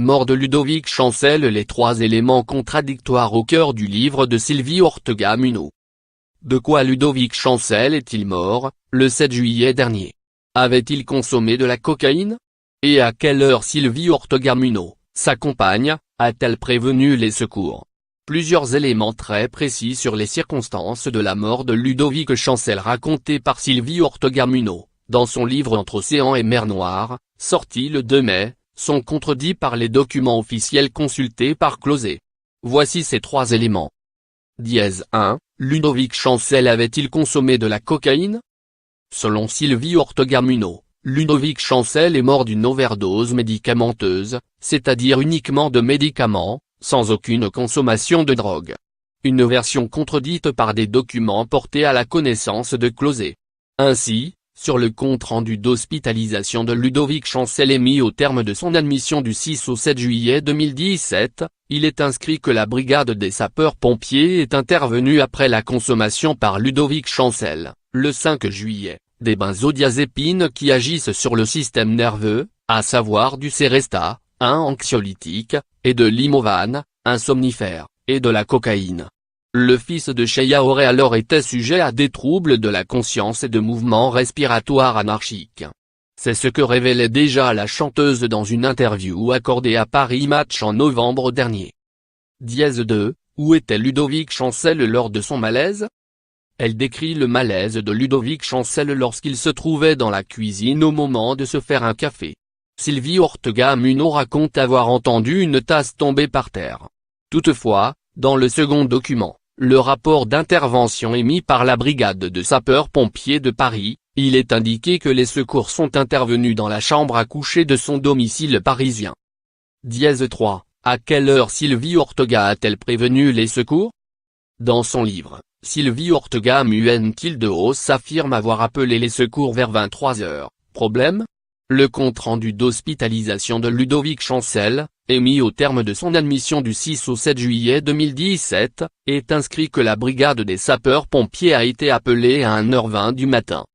mort de Ludovic Chancel. Les trois éléments contradictoires au cœur du livre de Sylvie Ortega-Munoz. De quoi Ludovic Chancel est-il mort, le 7 juillet dernier? Avait-il consommé de la cocaïne? Et à quelle heure Sylvie Ortega-Munoz, sa compagne, a-t-elle prévenu les secours? Plusieurs éléments très précis sur les circonstances de la mort de Ludovic Chancel racontés par Sylvie Ortega-Munoz, dans son livre Entre océan et mer Noire, sorti le 2 mai, sont contredits par les documents officiels consultés par Closet. Voici ces trois éléments. 1. Ludovic Chancel avait-il consommé de la cocaïne? Selon Sylvie Ortega-Munoz, Ludovic Chancel est mort d'une overdose médicamenteuse, c'est-à-dire uniquement de médicaments, sans aucune consommation de drogue. Une version contredite par des documents portés à la connaissance de Closet. Ainsi, sur le compte-rendu d'hospitalisation de Ludovic Chancel émis au terme de son admission du 6 au 7 juillet 2017, il est inscrit que la brigade des sapeurs-pompiers est intervenue après la consommation par Ludovic Chancel, le 5 juillet, des benzodiazépines qui agissent sur le système nerveux, à savoir du Seresta, un anxiolytique, et de l'Imovane, un somnifère, et de la cocaïne. Le fils de Cheia aurait alors été sujet à des troubles de la conscience et de mouvements respiratoires anarchiques. C'est ce que révélait déjà la chanteuse dans une interview accordée à Paris Match en novembre dernier. 2. Où était Ludovic Chancel lors de son malaise? Elle décrit le malaise de Ludovic Chancel lorsqu'il se trouvait dans la cuisine au moment de se faire un café. Sylvie Ortega-Munoz raconte avoir entendu une tasse tomber par terre. Toutefois, dans le second document, le rapport d'intervention émis par la brigade de sapeurs-pompiers de Paris, il est indiqué que les secours sont intervenus dans la chambre à coucher de son domicile parisien. 3. À quelle heure Sylvie Ortega a-t-elle prévenu les secours? Dans son livre, Sylvie Ortega-Munoz s'affirme avoir appelé les secours vers 23 heures. Problème? Le compte-rendu d'hospitalisation de Ludovic Chancel, émis au terme de son admission du 6 au 7 juillet 2017, est inscrit que la brigade des sapeurs-pompiers a été appelée à 1h20 du matin.